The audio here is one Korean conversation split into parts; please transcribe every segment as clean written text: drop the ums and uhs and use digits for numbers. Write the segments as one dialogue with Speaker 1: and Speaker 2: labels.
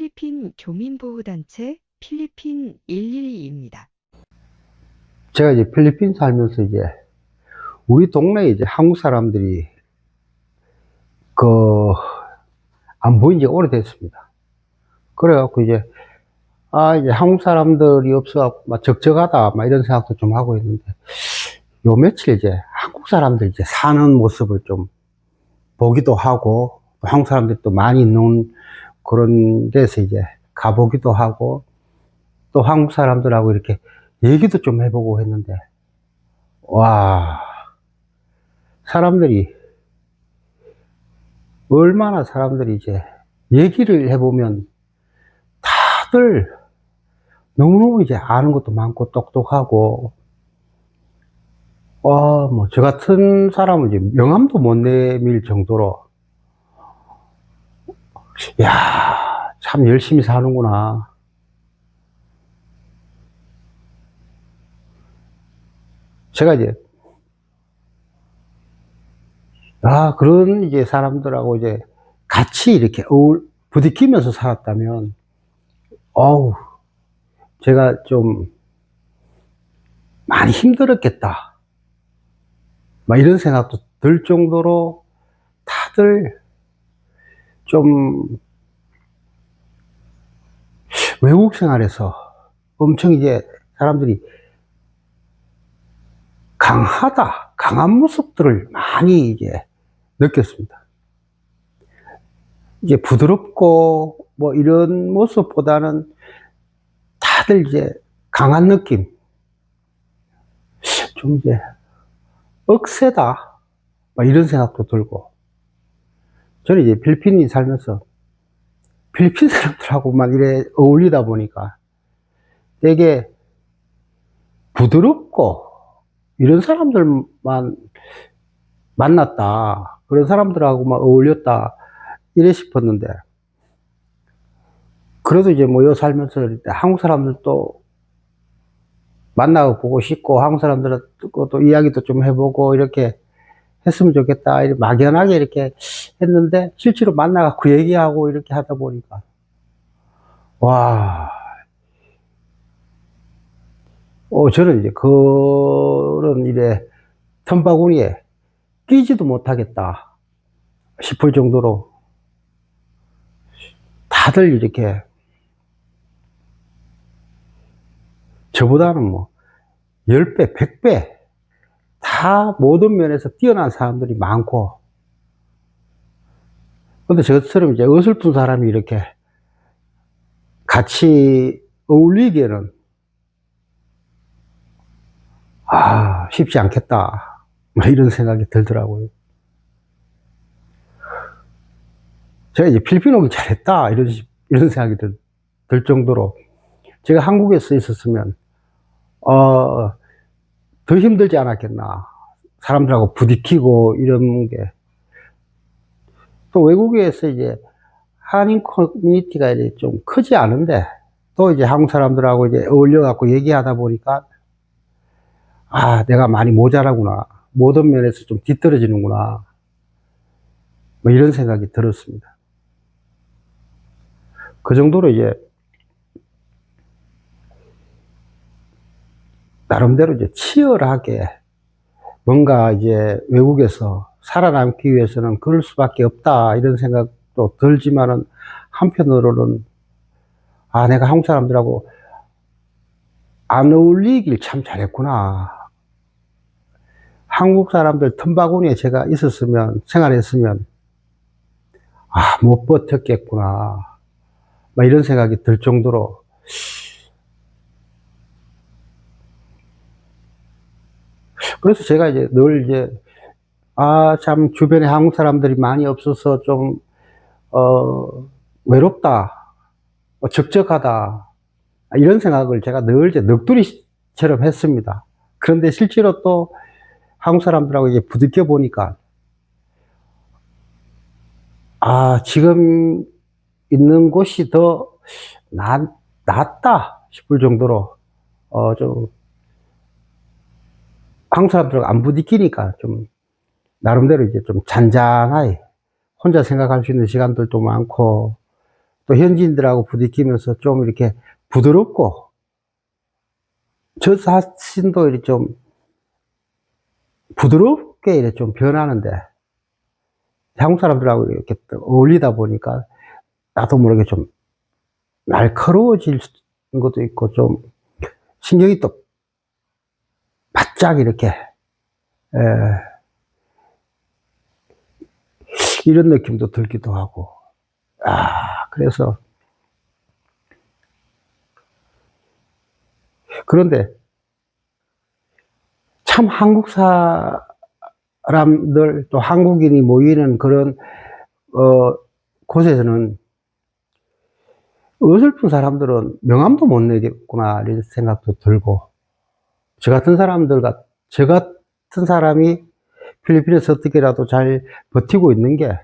Speaker 1: 필리핀 교민보호단체 필리핀 112입니다.
Speaker 2: 제가 이제 필리핀 살면서 이제 우리 동네에 이제 한국 사람들이 그 안 보인 지가 오래됐습니다. 그래갖고 이제 이제 한국 사람들이 없어갖고 막 적적하다 막 이런 생각도 좀 하고 있는데, 요 며칠 이제 한국 사람들 이제 사는 모습을 좀 보기도 하고, 또 한국 사람들이 또 많이 있는 그런 데서 이제 가보기도 하고, 또 한국 사람들하고 이렇게 얘기도 좀 해보고 했는데, 와, 얼마나 사람들이 이제 얘기를 해보면 다들 너무너무 이제 아는 것도 많고 똑똑하고, 뭐, 저 같은 사람은 이제 명함도 못 내밀 정도로, 야, 참 열심히 사는구나. 제가 이제, 그런 이제 사람들하고 이제 같이 이렇게 부딪히면서 살았다면, 제가 좀 많이 힘들었겠다, 막 이런 생각도 들 정도로 다들 좀 외국 생활에서 엄청 이제 사람들이 강한 모습들을 많이 이제 느꼈습니다. 이제 부드럽고 뭐 이런 모습보다는 다들 이제 강한 느낌, 좀 이제 억세다, 막 이런 생각도 들고, 저는 이제 필리핀에 살면서 필리핀 사람들하고만 이래 어울리다 보니까 되게 부드럽고 이런 사람들만 만났다, 그런 사람들하고만 어울렸다, 이래 싶었는데, 그래도 이제 뭐 여기 살면서 한국 사람들도 만나고 보고 싶고, 한국 사람들하고 또 이야기도 좀 해보고 이렇게 했으면 좋겠다, 이렇게 막연하게 이렇게 했는데, 실제로 만나갖고 얘기하고 이렇게 하다 보니까, 와, 저는 이제 그런 일에 틈바구니에 끼지도 못하겠다 싶을 정도로 다들 이렇게 저보다는 뭐 10배, 100배 다 모든 면에서 뛰어난 사람들이 많고, 근데 저처럼 이제 어설픈 사람이 이렇게 같이 어울리기에는 쉽지 않겠다, 뭐 이런 생각이 들더라고요. 제가 이제 필리핀 오기 잘했다, 이런 생각이 들 정도로, 제가 한국에서 있었으면 더 힘들지 않았겠나, 사람들하고 부딪히고 이런 게. 또 외국에서 이제 한인 커뮤니티가 이제 좀 크지 않은데, 또 이제 한국 사람들하고 이제 어울려갖고 얘기하다 보니까, 내가 많이 모자라구나, 모든 면에서 좀 뒤떨어지는구나, 뭐 이런 생각이 들었습니다. 그 정도로 이제 나름대로 이제 치열하게 뭔가 이제 외국에서 살아남기 위해서는 그럴 수밖에 없다, 이런 생각도 들지만은, 한편으로는 내가 한국 사람들하고 안 어울리길 참 잘했구나, 한국 사람들 틈바구니에 제가 있었으면, 생활했으면 못 버텼겠구나, 막 이런 생각이 들 정도로, 그래서 제가 이제 늘 이제 참 주변에 한국 사람들이 많이 없어서 좀 외롭다, 적적하다, 이런 생각을 제가 늘 이제 넋두리처럼 했습니다. 그런데 실제로 또 한국 사람들하고 이제 부딪혀 보니까, 지금 있는 곳이 더 낫다 싶을 정도로, 좀 한국 사람들하고 안 부딪히니까 좀 나름대로 이제 좀 잔잔하게 혼자 생각할 수 있는 시간들도 많고, 또 현지인들하고 부딪히면서 좀 이렇게 부드럽고, 저 자신도 이렇게 좀 부드럽게 이렇게 좀 변하는데, 한국 사람들하고 이렇게 어울리다 보니까 나도 모르게 좀 날카로워질 것도 있고, 좀 신경이 또 바짝 이렇게, 이런 느낌도 들기도 하고. 그래서, 그런데 참 한국 사람들, 또 한국인이 모이는 그런, 곳에서는 어설픈 사람들은 명함도 못 내겠구나, 이런 생각도 들고, 저 같은 사람이 필리핀에서 어떻게라도 잘 버티고 있는 게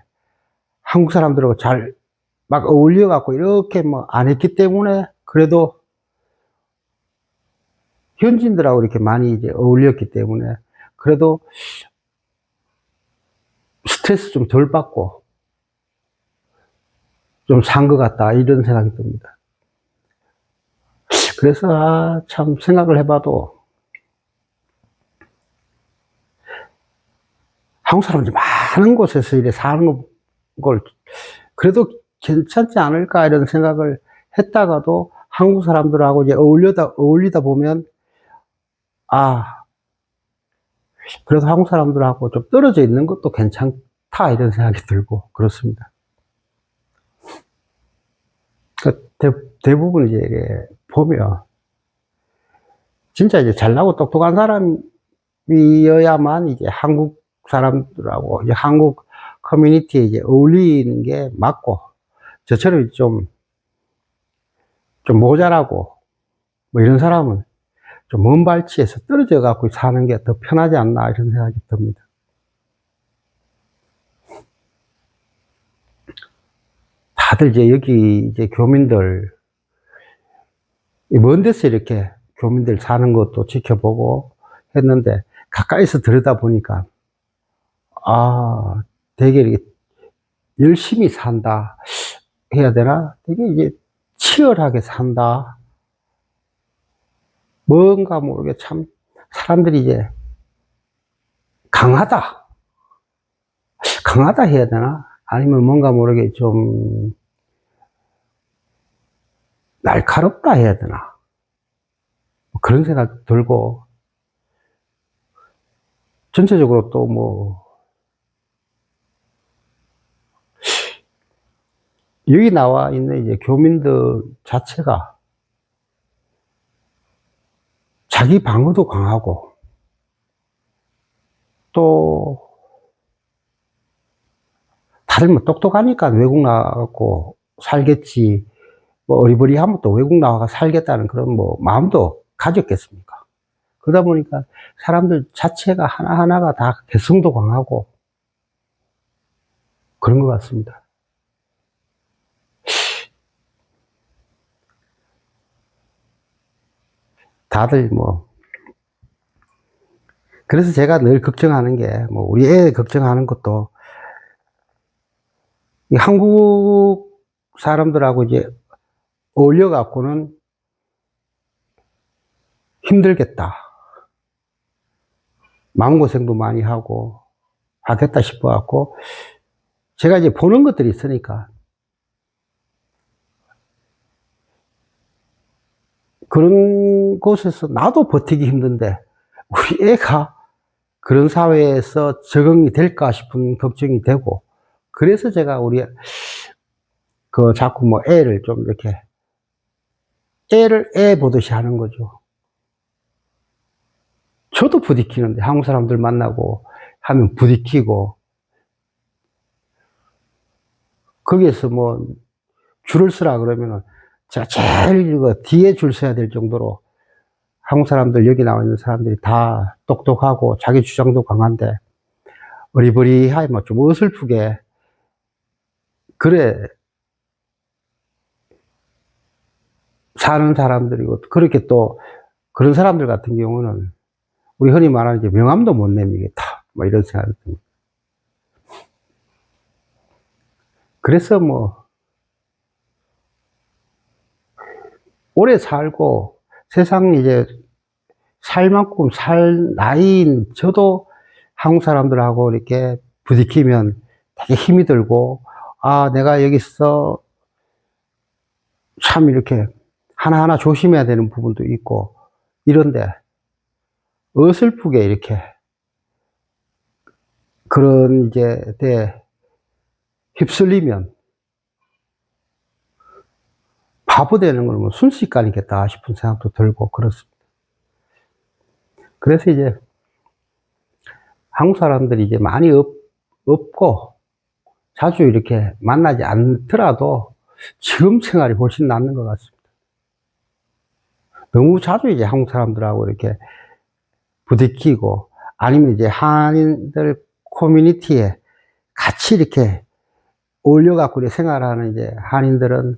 Speaker 2: 한국 사람들하고 잘 막 어울려갖고 이렇게 뭐 안 했기 때문에, 그래도 현지인들하고 이렇게 많이 이제 어울렸기 때문에, 그래도 스트레스 좀 덜 받고 좀 산 것 같다, 이런 생각이 듭니다. 그래서 참 생각을 해봐도 한국 사람들이 많은 곳에서 이렇게 사는 걸 그래도 괜찮지 않을까, 이런 생각을 했다가도 한국 사람들하고 이제 어울리다 보면, 그래도 한국 사람들하고 좀 떨어져 있는 것도 괜찮다, 이런 생각이 들고 그렇습니다. 대부분 이제 보면 진짜 이제 잘나고 똑똑한 사람이어야만 이제 한국 사람들하고 이제 한국 커뮤니티에 이제 어울리는 게 맞고, 저처럼 좀 모자라고 뭐 이런 사람은 좀 먼 발치에서 떨어져 갖고 사는 게 더 편하지 않나, 이런 생각이 듭니다. 다들 이제 여기 이제 교민들, 먼 데서 이렇게 교민들 사는 것도 지켜보고 했는데, 가까이서 들여다 보니까, 되게 이렇게 열심히 산다 해야 되나? 되게 이제 치열하게 산다. 뭔가 모르게 참 사람들이 이제 강하다 해야 되나? 아니면 뭔가 모르게 좀 날카롭다 해야 되나? 그런 생각 들고, 전체적으로 또 뭐, 여기 나와 있는 이제 교민들 자체가 자기 방어도 강하고, 또 다들 뭐 똑똑하니까 외국 나가고 살겠지, 뭐 어리버리하면 또 외국 나가 살겠다는 그런 뭐 마음도 가졌겠습니까? 그러다 보니까 사람들 자체가 하나하나가 다 개성도 강하고 그런 것 같습니다. 다들 뭐, 그래서 제가 늘 걱정하는 게, 뭐 우리 애 걱정하는 것도, 이 한국 사람들하고 이제 어울려 갖고는 힘들겠다, 마음고생도 많이 하겠다 싶어 갖고, 제가 이제 보는 것들이 있으니까, 그런 곳에서 나도 버티기 힘든데 우리 애가 그런 사회에서 적응이 될까 싶은 걱정이 되고, 그래서 제가 자꾸 뭐 애를 좀 이렇게 애 보듯이 하는 거죠. 저도 부딪히는데, 한국 사람들 만나고 하면 부딪히고, 거기에서 뭐 줄을 서라 그러면은 제가 제일 뒤에 줄 서야 될 정도로 한국 사람들, 여기 나와 있는 사람들이 다 똑똑하고 자기 주장도 강한데, 어리버리하게 뭐 좀 어설프게, 그래 사는 사람들이고, 그렇게 또 그런 사람들 같은 경우는 우리 흔히 말하는 이제 명함도 못 내미겠다, 뭐 이런 생각이 듭니다. 그래서 뭐 오래 살고 세상 이제 살 만큼 살 나이인 저도 한국 사람들하고 이렇게 부딪히면 되게 힘이 들고, 아, 내가 여기서 참 이렇게 하나하나 조심해야 되는 부분도 있고, 이런데, 어설프게 이렇게 그런 이제 데 휩쓸리면 바보 되는 건 뭐 순식간이겠다 싶은 생각도 들고 그렇습니다. 그래서 이제 한국 사람들이 이제 많이 없고 자주 이렇게 만나지 않더라도 지금 생활이 훨씬 낫는 것 같습니다. 너무 자주 이제 한국 사람들하고 이렇게 부딪히고 아니면 이제 한인들 커뮤니티에 같이 이렇게 어울려갖고 생활하는 이제 한인들은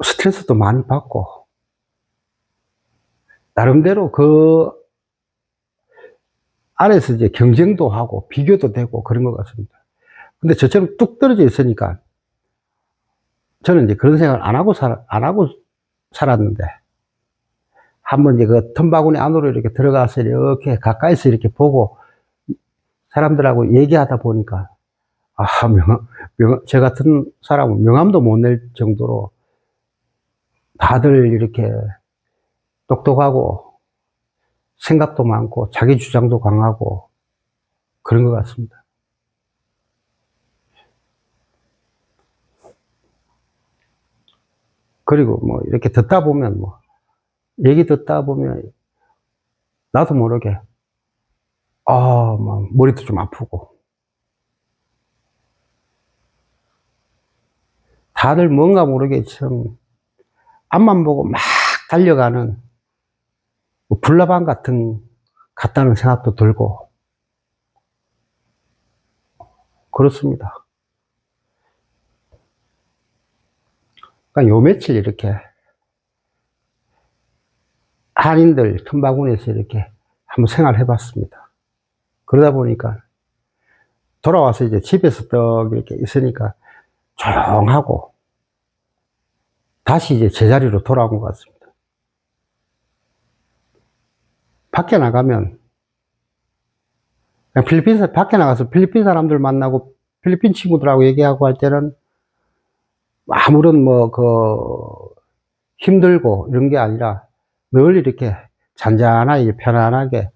Speaker 2: 스트레스도 많이 받고 나름대로 그 안에서 이제 경쟁도 하고 비교도 되고 그런 것 같습니다. 근데 저처럼 뚝 떨어져 있으니까 저는 이제 그런 생각을 안 하고 살았는데 한번 이제 그 틈바구니 안으로 이렇게 들어가서 이렇게 가까이서 이렇게 보고 사람들하고 얘기하다 보니까 아, 저 같은 사람은 명함도 못 낼 정도로 다들 이렇게 똑똑하고 생각도 많고 자기 주장도 강하고 그런 것 같습니다. 그리고 뭐 이렇게 듣다 보면 얘기 듣다 보면 나도 모르게 막 머리도 좀 아프고 다들 뭔가 모르게 참 앞만 보고 막 달려가는 불나방 같다는 생각도 들고 그렇습니다. 그러니까 요 며칠 이렇게 한인들 틈바구니에서 이렇게 한번 생활해 봤습니다. 그러다 보니까 돌아와서 이제 집에서 떡 이렇게 있으니까 조용하고 다시 이제 제자리로 돌아온 것 같습니다. 밖에 나가면 그냥 밖에 나가서 필리핀 사람들 만나고 필리핀 친구들하고 얘기하고 할 때는 아무런 힘들고 이런 게 아니라 늘 이렇게 잔잔하게 편안하게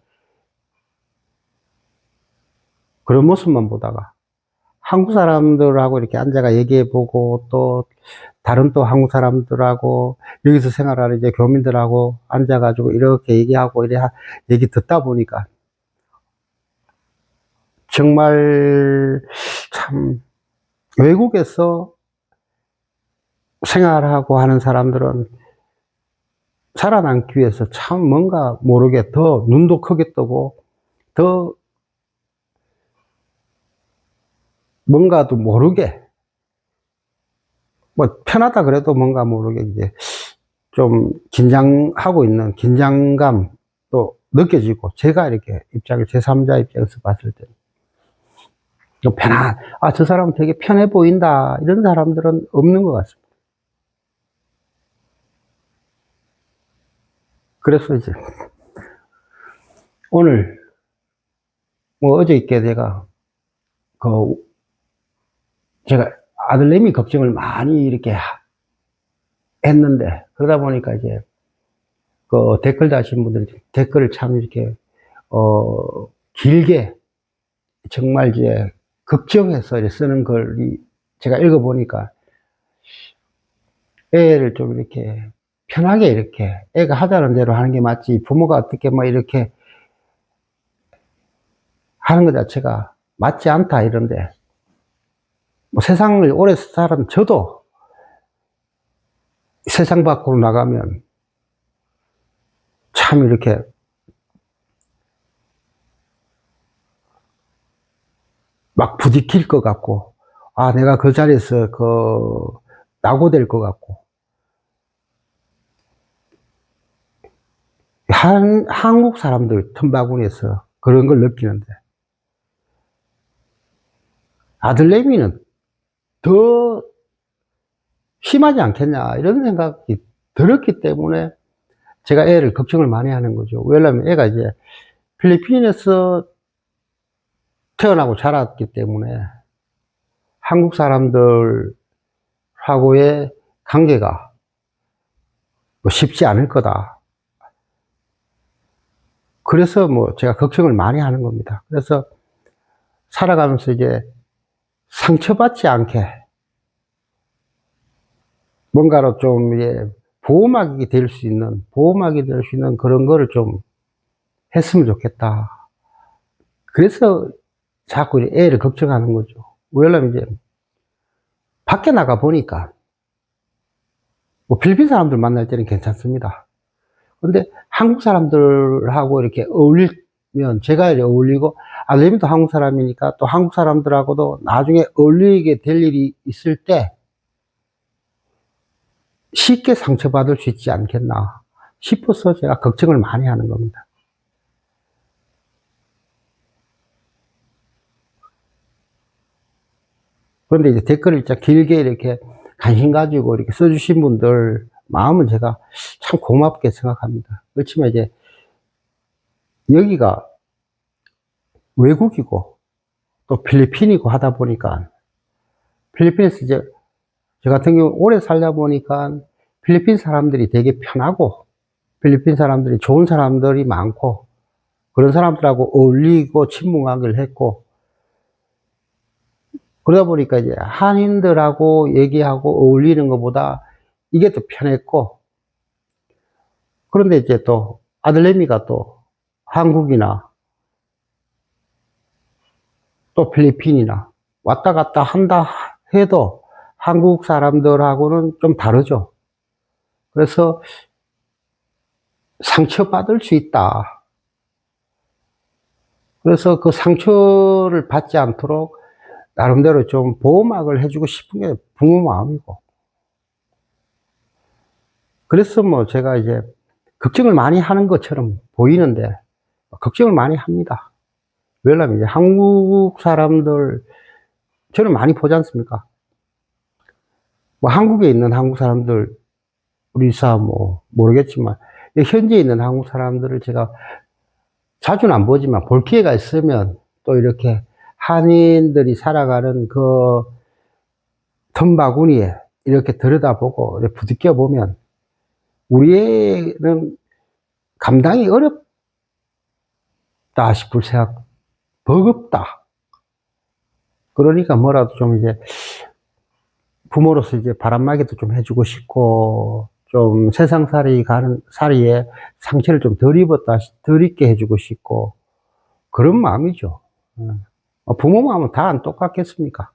Speaker 2: 그런 모습만 보다가 한국 사람들하고 이렇게 앉아가 얘기해보고 또 다른 또 한국 사람들하고 여기서 생활하는 이제 교민들하고 앉아가지고 이렇게 얘기하고 얘기 듣다 보니까 정말 참 외국에서 생활하고 하는 사람들은 살아남기 위해서 참 뭔가 모르게 더 눈도 크게 뜨고 더 뭔가도 모르게 편하다 그래도 뭔가 모르게 이제 좀 긴장하고 있는 긴장감도 느껴지고 제가 이렇게 제3자 입장에서 봤을 때 좀 저 사람 되게 편해 보인다 이런 사람들은 없는 것 같습니다. 그래서 이제 오늘 어저께 제가 아들내미 걱정을 많이 이렇게 했는데 그러다 보니까 이제 댓글 다신 분들이 댓글을 참 이렇게 길게 정말 이제 걱정해서 쓰는 걸 제가 읽어보니까 애를 좀 이렇게 편하게 이렇게 애가 하자는 대로 하는 게 맞지 부모가 어떻게 이렇게 하는 것 자체가 맞지 않다 이런데 세상을 오래 살은 저도 세상 밖으로 나가면 참 이렇게 막 부딪힐 것 같고 내가 그 자리에서 낙오될 것 같고 한국 사람들 틈바구니에서 그런 걸 느끼는데 아들내미는 더 심하지 않겠냐, 이런 생각이 들었기 때문에 제가 애를 걱정을 많이 하는 거죠. 왜냐면 애가 이제 필리핀에서 태어나고 자랐기 때문에 한국 사람들하고의 관계가 뭐 쉽지 않을 거다. 그래서 뭐 제가 걱정을 많이 하는 겁니다. 그래서 살아가면서 이제 상처받지 않게 뭔가로 좀 이제 보호막이 될 수 있는 그런 거를 좀 했으면 좋겠다. 그래서 자꾸 애를 걱정하는 거죠. 왜냐면 이제 밖에 나가 보니까 뭐 필리핀 사람들 만날 때는 괜찮습니다. 근데 한국 사람들하고 이렇게 어울리면 제가 이렇게 어울리고 아들님도 한국 사람이니까 또 한국 사람들하고도 나중에 어울리게 될 일이 있을 때 쉽게 상처받을 수 있지 않겠나 싶어서 제가 걱정을 많이 하는 겁니다. 그런데 이제 댓글을 진짜 길게 이렇게 관심 가지고 이렇게 써주신 분들 마음은 제가 참 고맙게 생각합니다. 그렇지만 이제 여기가 외국이고 또 필리핀이고 하다 보니까 필리핀에서 이제 저 같은 경우 오래 살다 보니까 필리핀 사람들이 되게 편하고 필리핀 사람들이 좋은 사람들이 많고 그런 사람들하고 어울리고 친목하기를 했고 그러다 보니까 이제 한인들하고 얘기하고 어울리는 것보다 이게 더 편했고 그런데 이제 또 아들내미가 또 한국이나 또 필리핀이나 왔다 갔다 한다 해도 한국 사람들하고는 좀 다르죠. 그래서 상처받을 수 있다. 그래서 그 상처를 받지 않도록 나름대로 좀 보호막을 해주고 싶은 게 부모 마음이고. 그래서 뭐 제가 이제 걱정을 많이 하는 것처럼 보이는데 걱정을 많이 합니다. 왜냐면 이제 한국 사람들 저는 많이 보지 않습니까? 뭐 한국에 있는 한국 사람들 우리사 뭐 모르겠지만 현지에 있는 한국 사람들을 제가 자주는 안 보지만 볼 기회가 있으면 또 이렇게 한인들이 살아가는 그 틈바구니에 이렇게 들여다보고 이렇게 부딪혀 보면 우리는 감당이 어렵다 싶을 생각, 버겁다. 그러니까 뭐라도 좀 이제 부모로서 이제 바람막이도 좀 해주고 싶고 좀 세상살이 가는 살이에 상처를 좀 덜 입게 해주고 싶고 그런 마음이죠. 부모 마음은 다 안 똑같겠습니까?